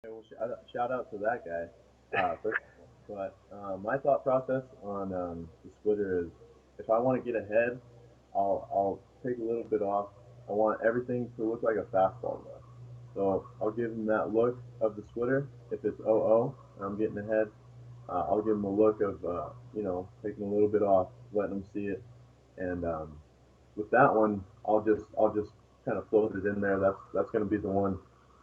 Well, shout out to that guy. First of all. But my thought process on the splitter is, if I want to get ahead, I'll take a little bit off. I want everything to look like a fastball though. So I'll give him that look of the splitter. If it's 0-0 and I'm getting ahead, I'll give him a look of taking a little bit off, letting him see it, and with that one, I'll just kind of float it in there. That's going to be the one,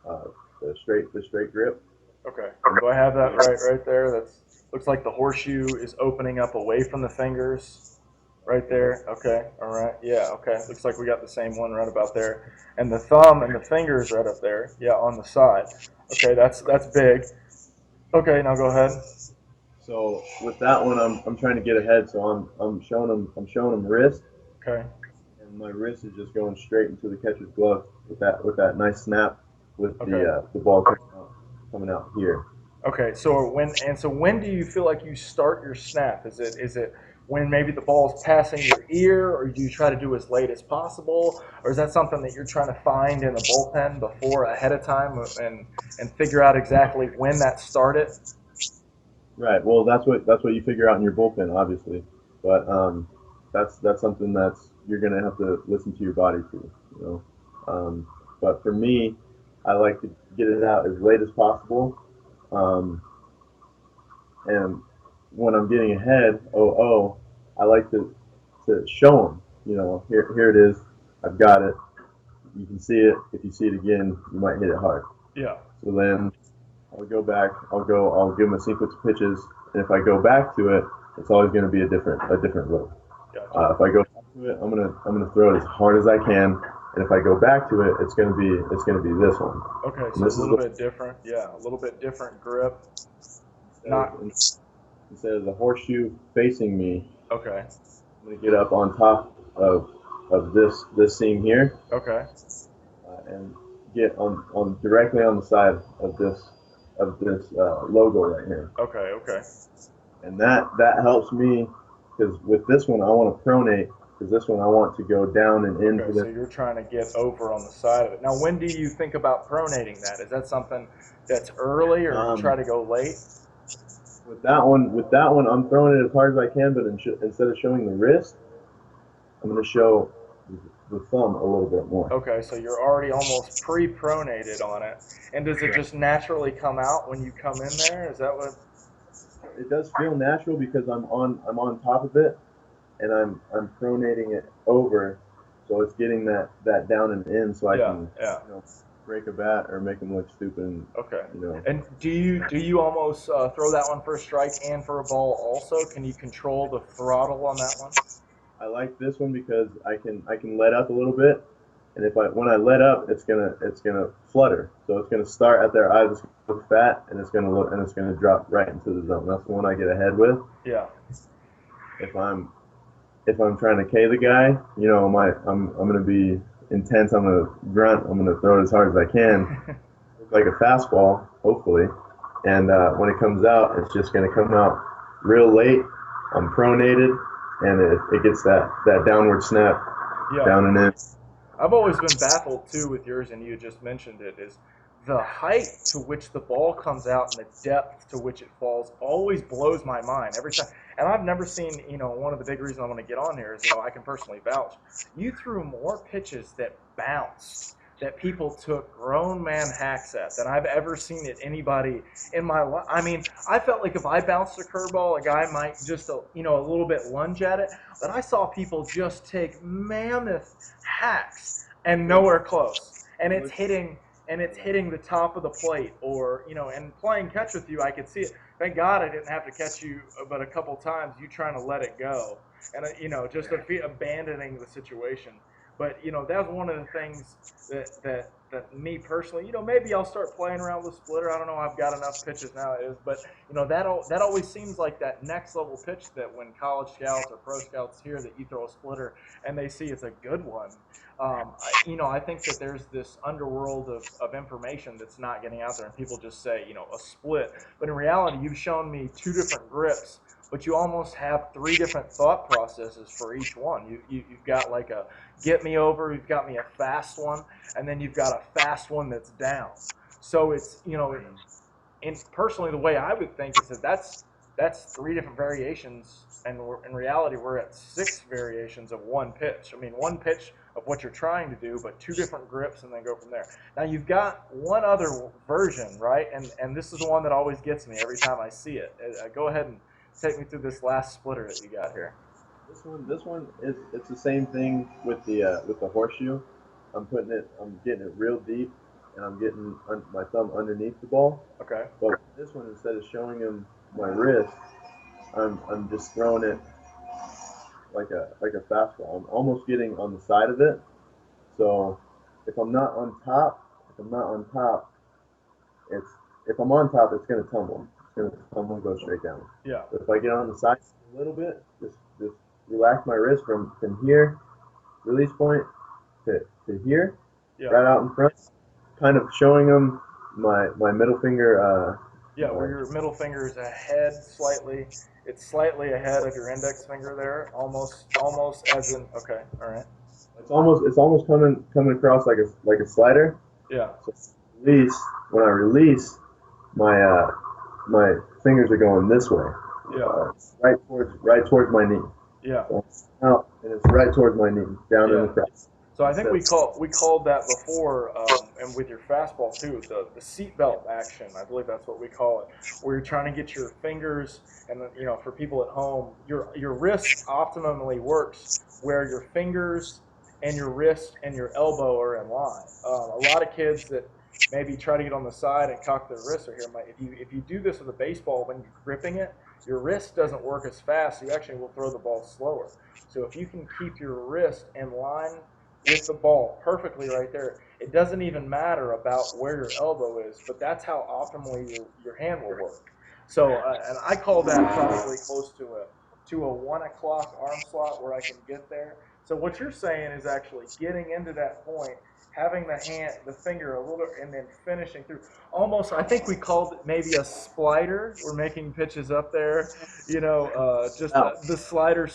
uh, the straight grip. Okay. So I have that right there. That's looks like the horseshoe is opening up away from the fingers. Right Uh-huh. there. Okay. All right. Yeah. Okay. Looks like we got the same one right about there, and the thumb and the fingers right up there. Yeah, on the side. Okay. That's big. Okay. Now go ahead. So with that one, I'm trying to get ahead. So I'm showing him wrist, Okay. and my wrist is just going straight into the catcher's glove with that nice snap with Okay. the ball coming out here. So when do you feel like you start your snap? Is it when maybe the ball's passing your ear, or do you try to do as late as possible, or is that something that you're trying to find in the bullpen before ahead of time and figure out exactly when that started? Right. Well, that's what you figure out in your bullpen, obviously. But that's something that's you're gonna have to listen to your body to, you know. But for me, I like to get it out as late as possible. Um, and when I'm getting ahead, I like to show them, here it is. I've got it. You can see it. If you see it again, you might hit it hard. Yeah. So then I'll go back. I'll give them a sequence of pitches, and if I go back to it, it's always going to be a different look. Gotcha. If I go back to it, I'm gonna throw it as hard as I can, and if I go back to it, it's gonna be this one. Okay, And so a this is little the bit different. Yeah, a little bit different grip. instead of Not instead of the horseshoe facing me, okay. I'm gonna get up on top of this seam here, Okay. and get on directly on the side of this logo right here. Okay. Okay. And that helps me because with this one I want to pronate because this one I want to go down and Okay, into so the. you're trying to get over on the side of it. Now, when do you think about pronating that? Is that something that's early, or you try um, to go late? with that one I'm throwing it as hard as I can, but instead of showing the wrist, I'm going to show the thumb a little bit more. Okay, so you're already almost pre-pronated on it. And does it Right. just naturally come out when you come in there? Is that what? It does feel natural because I'm on top of it and I'm pronating it over, so it's getting that down and in, so I Yeah, can yeah. break a bat or make them look stupid. And, Okay. you know, And do you almost throw that one for a strike and for a ball also? Can you control the throttle on that one? I like this one because I can let up a little bit, and if I when I let up, it's gonna flutter. So it's gonna start at their eyes, it's gonna look fat, and it's gonna drop right into the zone. That's the one I get ahead with. Yeah. If I'm trying to K the guy, I'm gonna be intense. I'm gonna grunt. I'm gonna throw it as hard as I can, like a fastball, hopefully. And when it comes out, it's just gonna come out real late. I'm pronated, and it gets that downward snap Yeah. down and in. I've always been baffled too with yours, and you just mentioned it, is the height to which the ball comes out and the depth to which it falls always blows my mind every time. And I've never seen, one of the big reasons I want to get on here is, I can personally vouch. You threw more pitches that bounced, that people took grown man hacks at, than I've ever seen at anybody in my life. I mean, I felt like if I bounced a curveball, a guy might just, a little bit lunge at it, but I saw people just take mammoth hacks and Well, nowhere close. And well, it's hitting the top of the plate, or and playing catch with you, I could see it. Thank God I didn't have to catch you, but a couple times you trying to let it go, and just abandoning the situation. But that was one of the things that me personally, maybe I'll start playing around with splitter. I don't know. I've got enough pitches now, it is, but that always seems like that next level pitch that when college scouts or pro scouts hear that you throw a splitter and they see it's a good one. I think that there's this underworld of information that's not getting out there, and people just say, a split. But in reality, you've shown me two different grips, but you almost have three different thought processes for each one. You've got like a get me over, you've got me a fast one, and then you've got a fast one that's down. So it's, Mm. and personally, the way I would think is that that's three different variations, and in reality, we're at six variations of one pitch. I mean, one pitch of what you're trying to do, but two different grips, and then go from there. Now you've got one other version, right? And this is the one that always gets me every time I see it. Go ahead and take me through this last splitter that you got here. This one is it's the same thing with the horseshoe. I'm getting it real deep, and I'm getting my thumb underneath the ball. Okay. But this one, instead of showing him my wrist, I'm just throwing it like a fastball. I'm almost getting on the side of it. So if I'm not on top, it's if I'm on top, it's gonna tumble. It's gonna tumble and go straight down. Yeah. But if I get on the side a little bit, just relax my wrist from here, release point to here, Yeah. right out in front, kind of showing them my middle finger. Yeah, where your middle finger is ahead slightly. It's slightly ahead of your index finger there, almost as in. Okay, all right. It's almost coming across like a slider. Yeah, So release when I release my fingers are going this way, yeah, right towards my knee. yeah, So out and it's right towards my knee, down in yeah. the crest. So I think we called that before, and with your fastball too, the seatbelt action. I believe that's what we call it, where you're trying to get your fingers, and for people at home, your wrist optimally works where your fingers and your wrist and your elbow are in line. A lot of kids that maybe try to get on the side and cock their wrists are here. If you do this with a baseball when you're gripping it, your wrist doesn't work as fast. So you actually will throw the ball slower. So if you can keep your wrist in line with the ball perfectly right there. It doesn't even matter about where your elbow is, but that's how optimally your hand will work. So, and I call that probably close to a 1 o'clock arm slot where I can get there. So what you're saying is actually getting into that point, having the finger a little, and then finishing through. Almost, I think we called it maybe a slider. We're making pitches up there, just Out. the slider